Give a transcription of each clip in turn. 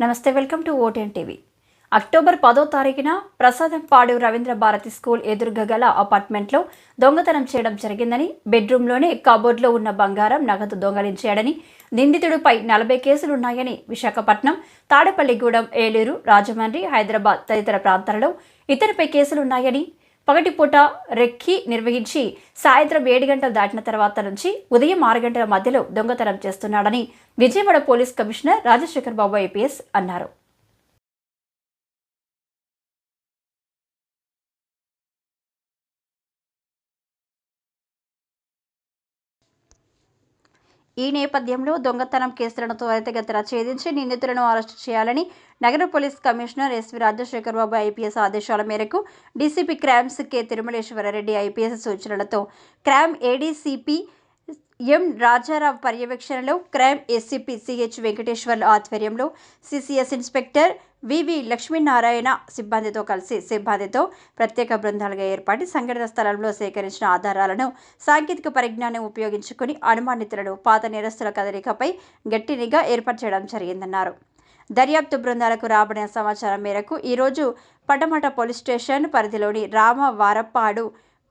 నమస్తే, welcome to OTN TV. October 10వ తారీఖున ప్రసాదంపాడు రవీంద్ర భారతి స్కూల్ ఎదురుగా గల అపార్ట్మెంట్లో దొంగతనం చేయడం జరిగిందని, బెడ్రూమ్లోనే కబోర్డ్లో ఉన్న బంగారం, నగదు దొంగలించాడని, నిందితుడిపై 40 కేసులున్నాయని విశాఖపట్నం, తాడేపల్లిగూడెం, ఏలూరు, రాజమండ్రి, హైదరాబాద్ తదితర ప్రాంతాలలో ఇతనిపై కేసులున్నాయని, పగటిపూట రెక్కి నిర్వహించి సాయంత్రం 7 గంటలు దాటిన తర్వాత నుంచి ఉదయం 6 గంటల మధ్యలో దొంగతనం చేస్తున్నాడని విజయవాడ పోలీస్ కమిషనర్ రాజశేఖర్ బాబు ఐపీఎస్ అన్నారు. ఈ నేపథ్యంలో దొంగతనం కేసులను త్వరితగతిన ఛేదించి నిందితులను అరెస్టు చేయాలని నగర పోలీస్ కమిషనర్ ఎస్వి రాజశేఖర్ బాబు ఐపీఎస్ ఆదేశాల మేరకు DCP crimes K Thirumaleswara Reddy IPS సూచనలతో క్రైమ్ ఏడీసీపీ ఎం రాజారావు పర్యవేక్షణలో క్రైమ్ ఏసీపీ సిహెచ్ వెంకటేశ్వర్ల ఆధ్వర్యంలో సిసిఎస్ ఇన్స్పెక్టర్ వివి లక్ష్మీనారాయణ సిబ్బందితో ప్రత్యేక బృందాలుగా ఏర్పాటు సంఘటన స్థలంలో సేకరించిన ఆధారాలను సాంకేతిక పరిజ్ఞానం ఉపయోగించుకుని అనుమానితులను, పాత నేరస్తుల కదలికపై గట్టి నిఘా ఏర్పాటు చేయడం జరిగిందన్నారు. దర్యాప్తు బృందాలకు రాబడిన సమాచారం మేరకు ఈరోజు పటమట పోలీస్ స్టేషన్ పరిధిలోని Ramavarappadu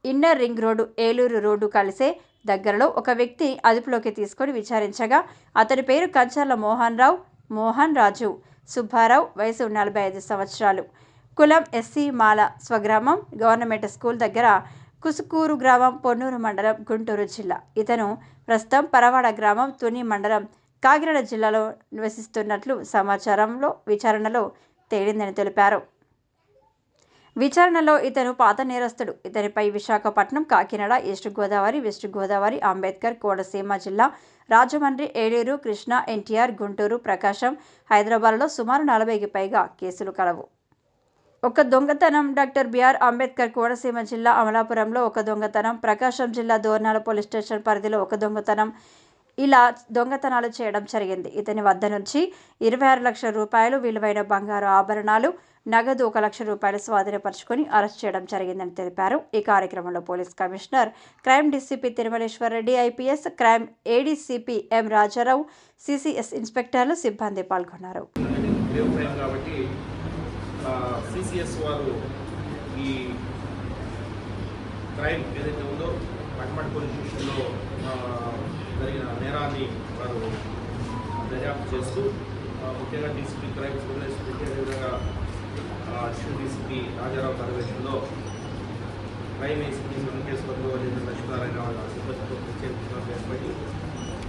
inner ring road, Eluru road కలిసే దగ్గరలో ఒక వ్యక్తి అదుపులోకి తీసుకొని విచారించగా అతని పేరు కంచర్ల మోహన్ రాజు సుబ్బారావు, వయసు 45 సంవత్సరాలు, కులం ఎస్సీ, మాల, స్వగ్రామం గవర్నమెంట్ స్కూల్ దగ్గర కుసుకూరు గ్రామం, పొన్నూరు మండలం, గుంటూరు జిల్లా. ఇతను ప్రస్తుతం పరవాడ గ్రామం, తుని మండలం, కాకినాడ జిల్లాలో నివసిస్తున్నట్లు విచారణలో తేలిందని తెలిపారు. విచారణలో ఇతను పాత నేరస్తుడు. ఇతనిపై విశాఖపట్నం, కాకినాడ, ఈస్ట్ గోదావరి, వెస్ట్ గోదావరి, అంబేద్కర్, కోనసీమ జిల్లా, రాజమండ్రి, ఏలూరు, కృష్ణా, ఎన్టీఆర్, గుంటూరు, ప్రకాశం, హైదరాబాద్లో సుమారు 40కి పైగా కేసులు కలవు. ఒక దొంగతనం డాక్టర్ బిఆర్ అంబేద్కర్ కోనసీమ జిల్లా అమలాపురంలో ఒక దొంగతనం, ప్రకాశం జిల్లా దోర్నాల పోలీస్ స్టేషన్ పరిధిలో ఒక దొంగతనం, ఇలా దొంగతనాలు చేయడం జరిగింది. ఇతని వద్ద నుంచి 26 లక్షల రూపాయలు విలువైన బంగారు ఆభరణాలు, నగదు 1 లక్ష రూపాయలు స్వాధీనపరుచుకొని అరెస్ట్ చేయడం జరిగిందని తెలిపారు. ఈ కార్యక్రమంలో police commissioner, crime DCP Tirumaleswarareddy IPS, crime ADCP M Rajarao, CCS ఇన్స్పెక్టర్లు, సిబ్బంది పాల్గొన్నారు. జరిగిన నేరాన్ని వారు దర్యాప్తు చేస్తూ ముఖ్యంగా డీసీపీ క్రైమ్స్ అదేవిధంగా అడిషనల్ డీసీపీ రాజారావు పర్యవేక్షణలో క్రైమ్ ఏసీపీ వెంకటేశ్వర్లు లక్ష్మీనారాయణ వాళ్ళ సిబ్బందితో ప్రత్యేకంగా ఏర్పడి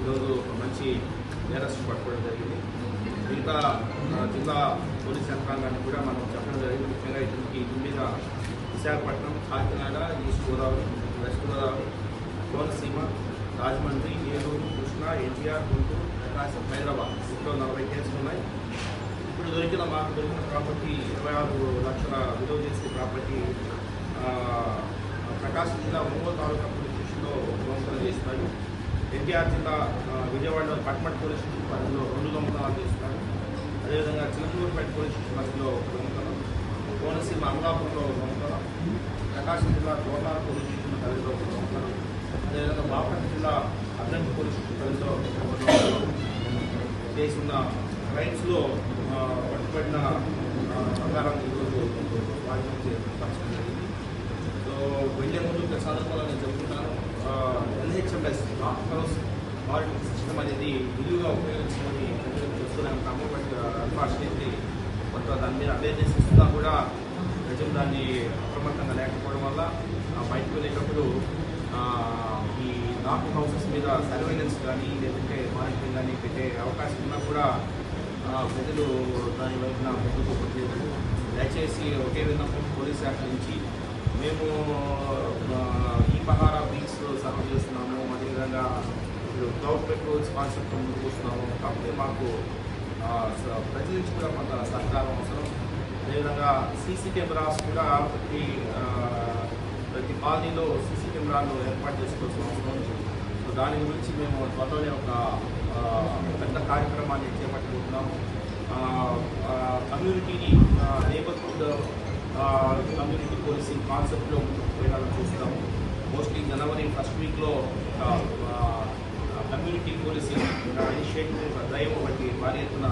ఈరోజు ఒక మంచి నేరస్తు పట్టుకోవడం జరిగింది. మిగతా జిల్లా పోలీస్ యంత్రాంగాన్ని కూడా మనం చెప్పడం జరిగింది. ముఖ్యంగా ఇతనికి మీద విశాఖపట్నం, కాకినాడ, ఈస్ట్ గోదావరి, వెస్ట్ గోదావరి, కోనసీమ, రాజమండ్రి, ఏలూరు, కృష్ణా, ఎన్టీఆర్, గుంటూరు, ప్రకాశం, హైదరాబాద్ ఇంట్లో 40 కేసులు ఉన్నాయి. ఇప్పుడు మాకు దొరికిన ప్రాపర్టీ 26 లక్షల విలువ చేసే ప్రాపర్టీ ప్రకాశం జిల్లా ఒంగోలు తాలూకా పోలీస్ స్టేషన్లో దొంగతనం చేస్తున్నారు. ఎన్టీఆర్ జిల్లా విజయవాడలో పట్మట్ పోలీస్ స్టేషన్ పరిధిలో 2 దొంగతనాలు చేస్తున్నారు. అదేవిధంగా చిలకలూరుపేట పోలీస్ స్టేషన్ పరిధిలో ఒక దొంగతనం, కోనసీమ అమలాపురంలో ఒక దొంగతనం, ప్రకాశం జిల్లా దోర్నాల పోలీస్ స్టేషన్ పరిధిలో ఒక దొంగతనం, అదేవిధంగా బాపట్ల జిల్లా అద్దంకి పోలీస్ స్టేషన్ పరిధిలో చేసిన క్రైమ్స్లో పట్టుబడిన బంగారం ఈరోజు వాటిని చేర్చడం జరిగింది. సో వెళ్ళే ముందు సందర్భంలో నేను చెప్తున్నాను, ఎన్హెచ్ఎంఎస్ ఆఫ్టర్స్ ఆడిటింగ్ సిస్టమ్ అనేది విలువగా ఉపయోగించుకొని చేస్తున్నాం. బట్ అన్ఫార్చునేట్లీ కొంత దాని మీద అవేర్నెస్ ఇస్తున్నా కూడా ప్రజలు దాన్ని అప్రమత్తంగా లేకపోవడం వల్ల బయటకు వెళ్ళేటప్పుడు ఈ నార్త్ హౌసెస్ మీద సర్వేలెన్స్ కానీ లేదంటే మానిటరింగ్ కానీ పెట్టే అవకాశం ఉన్నా కూడా ప్రజలు దాని వైపున ముందుకు వచ్చేది. దయచేసి ఒకే విధంగా పోలీస్ శాఖ నుంచి మేము ఈ పహారా వీక్స్ సర్వ్ చేస్తున్నాము, అదేవిధంగా క్లౌడ్ పెట్రోల్స్ కాన్సెప్ట్ ముందుకు వస్తున్నాము. కాకపోతే మాకు ప్రజల నుంచి కూడా కొంత సహకారం అవసరం. అదేవిధంగా సీసీ కెమెరాస్ కూడా ప్రతి కాలనీలో సీసీ కెమెరాలు ఏర్పాటు చేసుకోవాల్సిన అవసరం ఉంది. సో దాని గురించి మేము త్వరలోనే ఒక పెద్ద కార్యక్రమాన్ని చేపట్టుకుంటున్నాము. కమ్యూనిటీని నేబర్హుడ్ కమ్యూనిటీ పోలీసింగ్ కాన్సెప్ట్లో వెళ్ళాలని చూస్తాము. మోస్ట్లీ జనవరి ఫస్ట్ వీక్లో కమ్యూనిటీ పోలీసింగ్ ఇనిషియేటివ్ డ్రైవ్ ఒకటి భారీ ఎత్తున